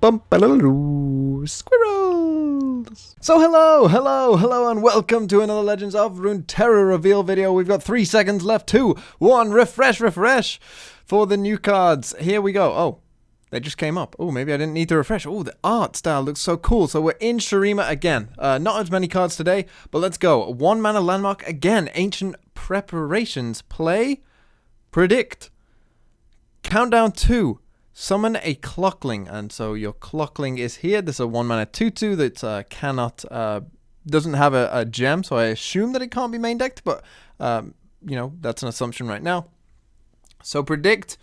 Squirrels! So hello, and welcome to another Legends of Runeterra reveal video. We've got 3 seconds left. 2, 1, refresh for the new cards. Here we go. Oh, they just came up. Oh, maybe I didn't need to refresh. Oh, the art style looks so cool. So we're in Shurima again. Not as many cards today, but let's go. 1 mana landmark again. Ancient preparations. Play. Predict. Countdown 2. Summon a Clockling, and so your Clockling is here. This is a 1 mana 2/2 that doesn't have a gem, so I assume that it can't be main decked, but you know, that's an assumption right now. So Predict.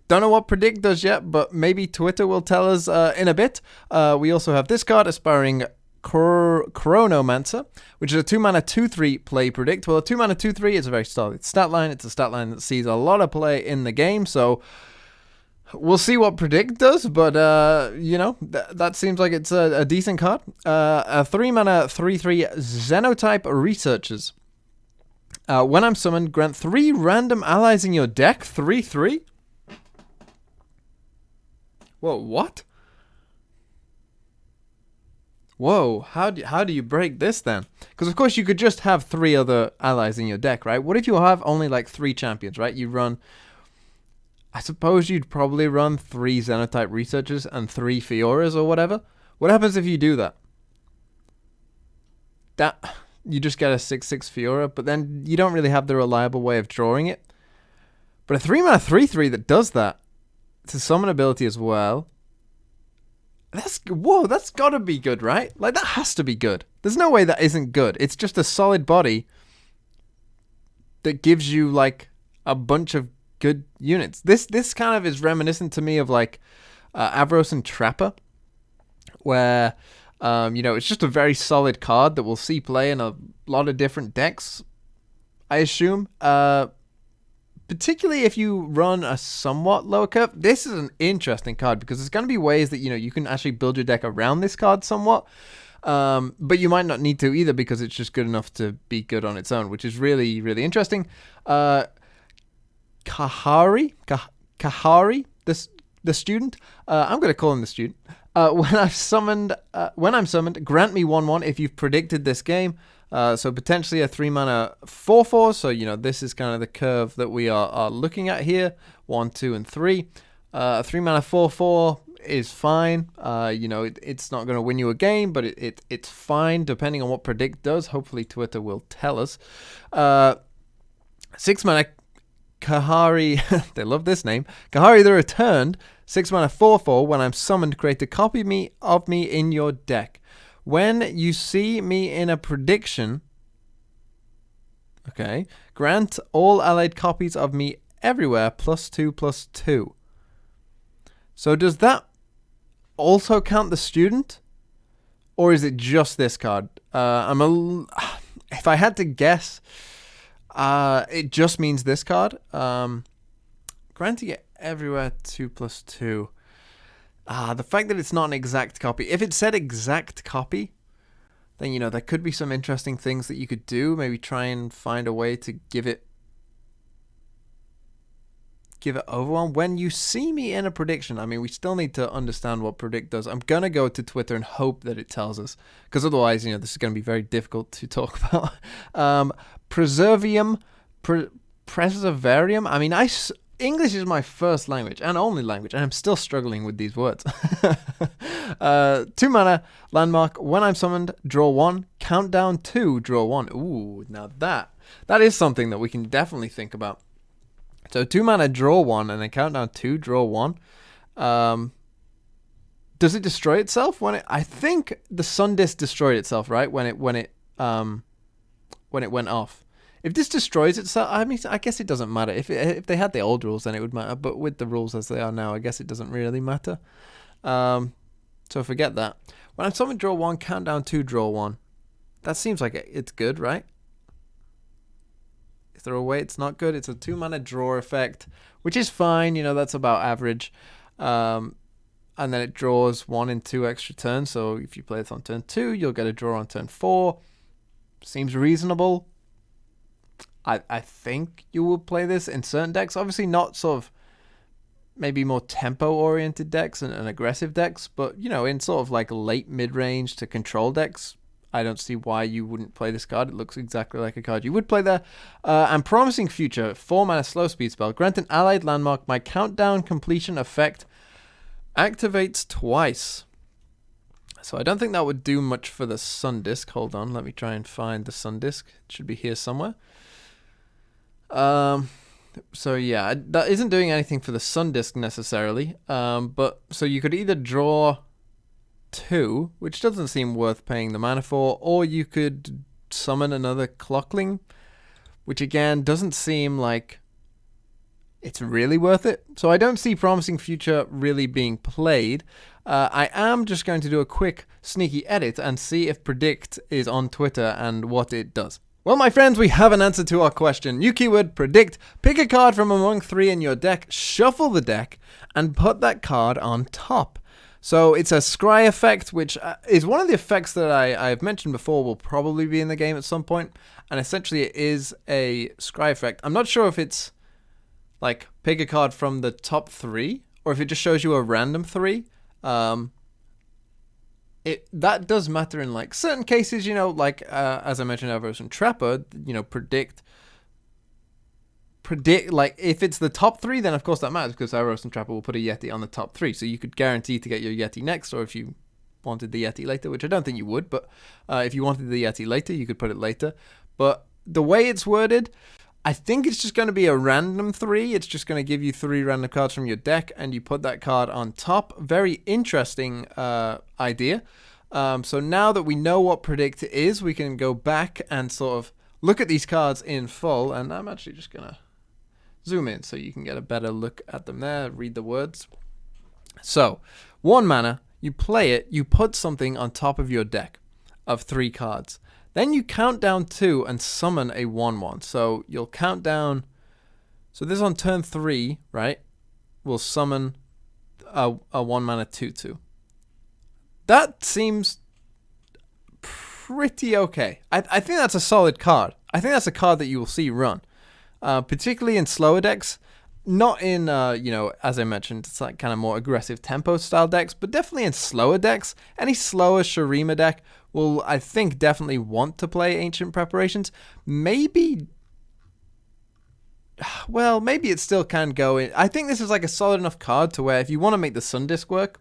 Don't know what Predict does yet, but maybe Twitter will tell us in a bit. We also have this card, Aspiring Chronomancer, which is a 2 mana 2/3 play Predict. Well, a 2 mana 2/3 is a very solid stat line. It's a stat line that sees a lot of play in the game, so we'll see what Predict does, but, you know, that seems like it's a decent card. A 3 mana 3/3 Xenotype Researchers. When I'm summoned, grant 3 random allies in your deck. 3/3? Whoa, what? Whoa, how do you break this then? Because, of course, you could just have 3 other allies in your deck, right? What if you have only, like, 3 champions, right? You run... I suppose you'd probably run 3 Xenotype Researchers and 3 Fioras or whatever. What happens if you do that? You just get a 6/6 Fiora, but then you don't really have the reliable way of drawing it. But a 3 mana 3/3 that does that, it's a summon ability as well. Whoa, that's gotta be good, right? Like, that has to be good. There's no way that isn't good. It's just a solid body that gives you, like, a bunch of good units. This kind of is reminiscent to me of like Avros and Trapper, where you know, it's just a very solid card that will see play in a lot of different decks, I assume. Particularly if you run a somewhat lower curve. This is an interesting card because there's going to be ways that, you know, you can actually build your deck around this card somewhat. But you might not need to either because it's just good enough to be good on its own, which is really, really interesting. Kahari, the student. I'm going to call him the student. When I'm summoned, grant me 1/1 if you've predicted this game. So potentially a 3 mana 4/4. So, you know, this is kind of the curve that we are looking at here. 1, 2, and 3. 3 mana 4/4 is fine. You know, it's not going to win you a game, but it's fine depending on what Predict does. Hopefully Twitter will tell us. 6 mana Kahari, they love this name. Kahari the Returned, 6 mana 4/4. When I'm summoned, create a copy of me in your deck. When you see me in a prediction, okay, grant all allied copies of me everywhere +2/+2. So does that also count the student, or is it just this card? If I had to guess, it just means this card. Granting it everywhere 2/2. The fact that it's not an exact copy. If it said exact copy, then, you know, there could be some interesting things that you could do. Maybe try and find a way to give it overwhelm. When you see me in a prediction, I mean, we still need to understand what Predict does. I'm going to go to Twitter and hope that it tells us, because otherwise, you know, this is going to be very difficult to talk about. Preservarium. I mean, English is my first language and only language, and I'm still struggling with these words. 2 mana landmark. When I'm summoned, draw 1. Countdown 2, draw 1. Ooh, now that is something that we can definitely think about. So 2 mana, draw 1, and then countdown 2, draw 1. Does it destroy itself when it? I think the Sun Disc destroyed itself, right? When it went off. If this destroys itself, I mean, I guess it doesn't matter. If they had the old rules, then it would matter. But with the rules as they are now, I guess it doesn't really matter. So forget that. When I'm summoned, draw 1, countdown 2, draw 1. That seems like it's good, right? Is there a way it's not good? It's a 2 mana draw effect, which is fine. You know, that's about average. And then it draws 1 and 2 extra turns. So if you play it on turn 2, you'll get a draw on turn 4. Seems reasonable. I think you will play this in certain decks. Obviously not sort of maybe more tempo-oriented decks and aggressive decks, but, you know, in sort of like late mid-range to control decks, I don't see why you wouldn't play this card. It looks exactly like a card you would play there. And Promising Future, 4-mana slow speed spell. Grant an allied landmark. My countdown completion effect activates twice. So I don't think that would do much for the Sun Disc. Hold on, let me try and find the Sun Disc. It should be here somewhere. So yeah, that isn't doing anything for the Sun Disc necessarily. But so you could either draw 2, which doesn't seem worth paying the mana for, or you could summon another Clockling, which again doesn't seem like it's really worth it. So I don't see Promising Future really being played. I am just going to do a quick sneaky edit and see if Predict is on Twitter and what it does. Well, my friends, we have an answer to our question. New keyword, Predict. Pick a card from among 3 in your deck, shuffle the deck, and put that card on top. So it's a scry effect, which is one of the effects that I've mentioned before will probably be in the game at some point. And essentially it is a scry effect. I'm not sure if it's like pick a card from the top 3 or if it just shows you a random 3. That does matter in like certain cases, you know, like as I mentioned, Avros and Trapper, you know, predict like if it's the top 3, then of course that matters because Avros and Trapper will put a Yeti on the top 3, so you could guarantee to get your Yeti next, or if you wanted the Yeti later, which I don't think you would, but if you wanted the Yeti later, you could put it later. But the way it's worded, I think it's just going to be a random 3. It's just going to give you 3 random cards from your deck, and you put that card on top. Very interesting idea. So now that we know what Predict is, we can go back and sort of look at these cards in full. And I'm actually just going to zoom in so you can get a better look at them there, read the words. So, 1 mana, you play it, you put something on top of your deck of 3 cards. Then you count down 2 and summon a 1/1. So you'll count down. So this on turn 3, right? We'll summon a 1-mana 2/2. That seems pretty okay. I think that's a solid card. I think that's a card that you will see run, particularly in slower decks. Not in, you know, as I mentioned, it's like kind of more aggressive tempo style decks, but definitely in slower decks. Any slower Shurima deck will, I think, definitely want to play Ancient Preparations. Maybe, well, maybe it still can go in. I think this is like a solid enough card to where if you want to make the Sun Disc work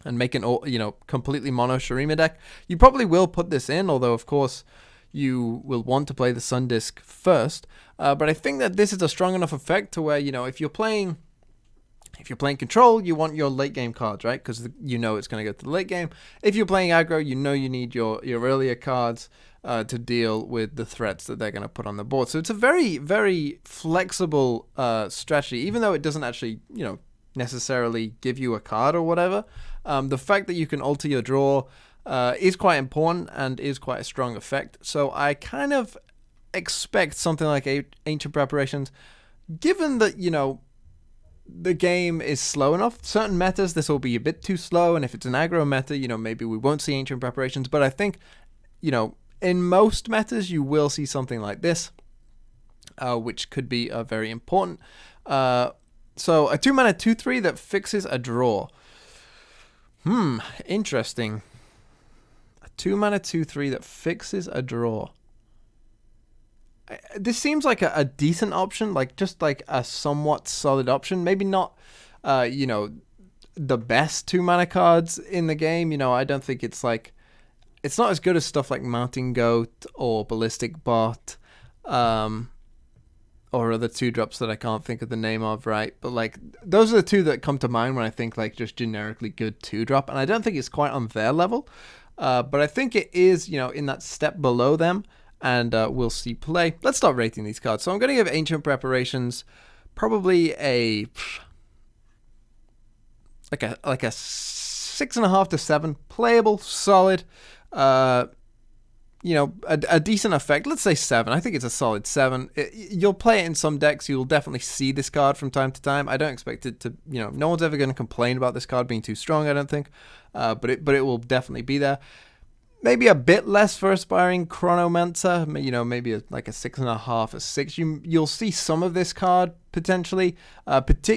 and make an, you know, completely mono Shurima deck, you probably will put this in, although, of course, you will want to play the Sun Disc first. But I think that this is a strong enough effect to where, you know, if you're playing control, you want your late game cards, right? Because you know it's going to go to the late game. If you're playing aggro, you know you need your earlier cards to deal with the threats that they're going to put on the board. So it's a very, very flexible strategy, even though it doesn't actually, you know, necessarily give you a card or whatever. The fact that you can alter your draw is quite important and is quite a strong effect. So I kind of expect something like Ancient Preparations, given that, you know, the game is slow enough. Certain metas, this will be a bit too slow, and if it's an aggro meta, you know, maybe we won't see Ancient Preparations, but I think, you know, in most metas, you will see something like this, which could be very important. So a 2-mana 2/3 that fixes a draw. Interesting. 2-mana 2/3 that fixes a draw. This seems like a decent option, like just like a somewhat solid option. Maybe not, you know, the best 2-mana cards in the game. You know, I don't think it's like, it's not as good as stuff like Mountain Goat or Ballistic Bot, or other 2-drops that I can't think of the name of, right? But like, those are the 2 that come to mind when I think like just generically good 2-drop, and I don't think it's quite on their level. But I think it is, you know, in that step below them, and we'll see play. Let's start rating these cards. So I'm going to give Ancient Preparations probably a like a 6.5 to 7, playable, solid. You know, a decent effect. Let's say 7. I think it's a solid 7. You'll play it in some decks. You'll definitely see this card from time to time. I don't expect it to, you know, no one's ever going to complain about this card being too strong, I don't think. But it will definitely be there. Maybe a bit less for Aspiring Chronomancer, you know, maybe like a 6.5, a 6. You'll see some of this card potentially,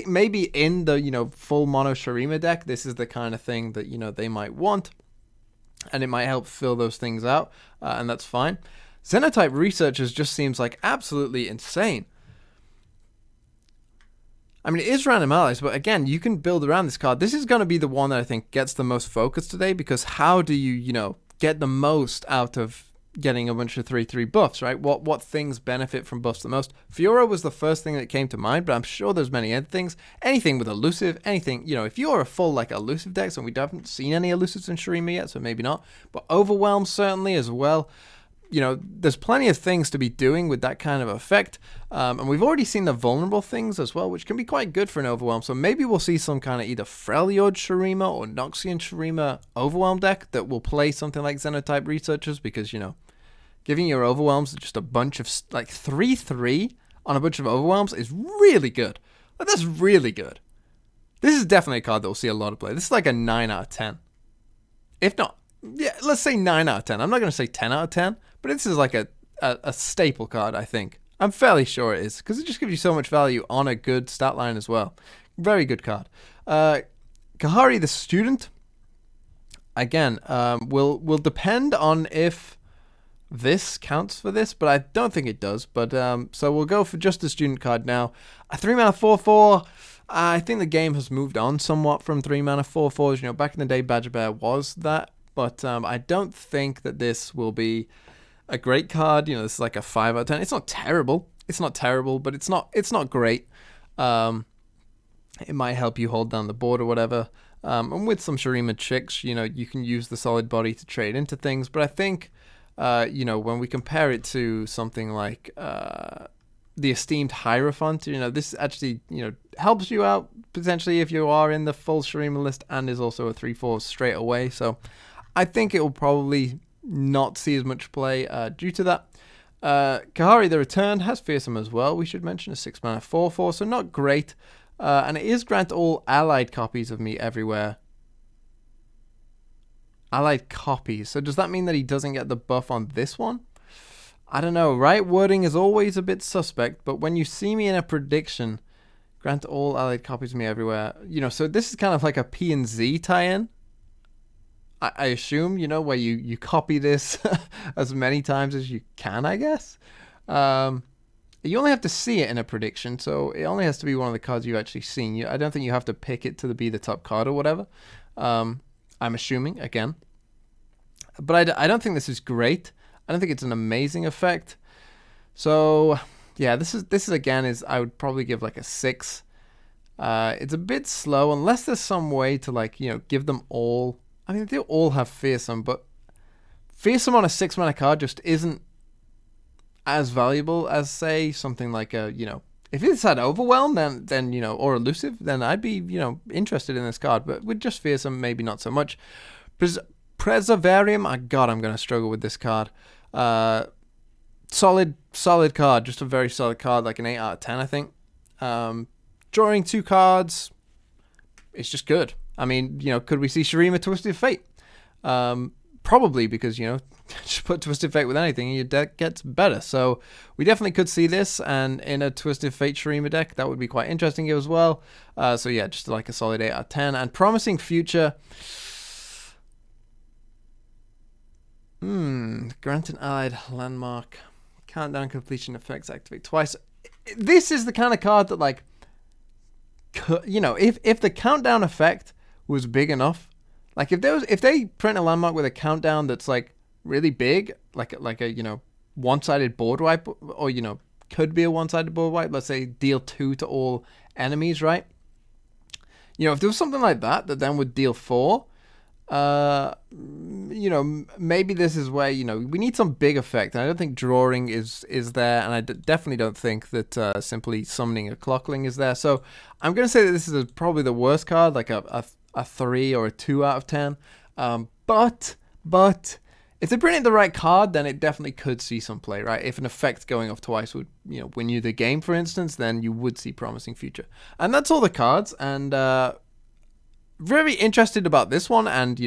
maybe in the, you know, full mono Shurima deck. This is the kind of thing that, you know, they might want, and it might help fill those things out, and that's fine. Xenotype Researchers just seems like absolutely insane. I mean, it is random allies, but again, you can build around this card. This is going to be the one that I think gets the most focus today, because how do you, you know, get the most out of getting a bunch of 3/3 buffs, right? What things benefit from buffs the most? Fiora was the first thing that came to mind, but I'm sure there's many other things. Anything with elusive, anything, you know, if you're a full like elusive deck, and we haven't seen any elusives in Shurima yet, so maybe not, but Overwhelm certainly as well. You know, there's plenty of things to be doing with that kind of effect. And we've already seen the vulnerable things as well, which can be quite good for an Overwhelm. So maybe we'll see some kind of either Freljord Shurima or Noxian Shurima Overwhelm deck that will play something like Xenotype Researchers, because, you know, giving your Overwhelms just a bunch of, like, 3/3 on a bunch of Overwhelms is really good. Like, that's really good. This is definitely a card that will see a lot of play. This is like a 9 out of 10. If not, yeah, let's say 9 out of 10. I'm not going to say 10 out of 10, but this is like a staple card, I think. I'm fairly sure it is, because it just gives you so much value on a good stat line as well. Very good card. Kahari the Student, again, will depend on if this counts for this, but I don't think it does. But so we'll go for just the Student card now. A 3-mana 4/4. I think the game has moved on somewhat from 3-mana 4/4s. You know, back in the day, Badger Bear was that. But I don't think that this will be a great card. You know, this is like a 5 out of 10. It's not terrible. It's not terrible, but it's not great. It might help you hold down the board or whatever. And with some Shurima chicks, you know, you can use the solid body to trade into things. But I think, you know, when we compare it to something like the Esteemed Hierophant, you know, this actually, you know, helps you out potentially if you are in the full Shurima list, and is also a 3/4 straight away. So I think it will probably not see as much play due to that. Kahari the Returned has Fearsome as well. We should mention a 6-mana 4/4, so not great. And it is grant all allied copies of me everywhere. Allied copies. So does that mean that he doesn't get the buff on this one? I don't know, right? Wording is always a bit suspect, but when you see me in a prediction, grant all allied copies of me everywhere, you know, so this is kind of like a P and Z tie-in. I assume, you know, where you copy this as many times as you can, I guess. You only have to see it in a prediction, so it only has to be one of the cards you've actually seen. I don't think you have to pick it to be the top card or whatever. I'm assuming, again. But I don't think this is great. I don't think it's an amazing effect. So, yeah, this is again, I would probably give like a 6. It's a bit slow, unless there's some way to, like, you know, give them all. I mean, they all have Fearsome, but Fearsome on a 6-mana card just isn't as valuable as, say, something like a, you know, if it's had Overwhelm, then you know, or Elusive, then I'd be, you know, interested in this card. But with just Fearsome, maybe not so much. Preservarium, God, I'm going to struggle with this card. Solid card, just a very solid card, like an 8 out of 10, I think. Drawing 2 cards, it's just good. I mean, you know, could we see Shurima Twisted Fate? Probably, because, you know, just put Twisted Fate with anything and your deck gets better. So we definitely could see this, and in a Twisted Fate Shurima deck, that would be quite interesting as well. So yeah, just like a solid 8 out of 10. And Promising Future. Grant an allied landmark. Countdown completion effects activate twice. This is the kind of card that, like, you know, if the countdown effect was big enough, like if they print a landmark with a countdown that's like really big, like a you know, one-sided board wipe, or, you know, could be a one-sided board wipe, let's say deal 2 to all enemies, right? You know, if there was something like that then would deal 4, you know, maybe this is where, you know, we need some big effect, and I don't think drawing is there, and I definitely don't think that simply summoning a Clockling is there. So I'm going to say that this is probably the worst card, like a 3 or a 2 out of 10. But if they printed the right card, then it definitely could see some play, right? If an effect going off twice would, you know, win you the game, for instance, then you would see Promising Future. And that's all the cards, and very interested about this one, and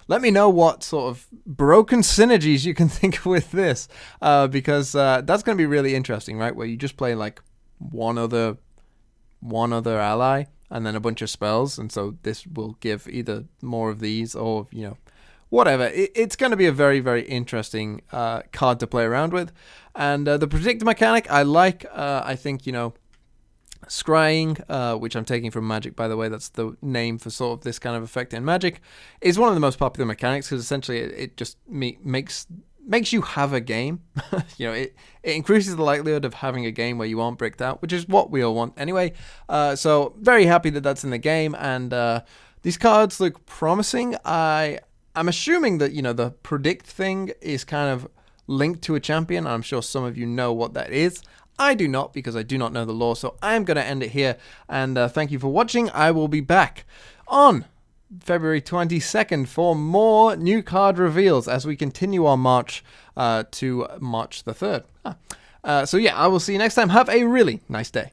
let me know what sort of broken synergies you can think of with this, because that's going to be really interesting, right? Where you just play like one other ally and then a bunch of spells, and so this will give either more of these or whatever. It's going to be a very, very interesting card to play around with, and the predict mechanic I like. I think Scrying, which I'm taking from Magic, by the way, that's the name for sort of this kind of effect in Magic, is one of the most popular mechanics because essentially it just makes you have a game. It increases the likelihood of having a game where you aren't bricked out, which is what we all want anyway. So very happy that that's in the game, and these cards look promising. I'm assuming that the predict thing is kind of linked to a champion. I'm sure some of you know what that is. I do not, because I do not know the lore, so I'm going to end it here, and thank you for watching. I will be back on February 22nd for more new card reveals as we continue our march to March the 3rd. So yeah, I will see you next time. Have a really nice day.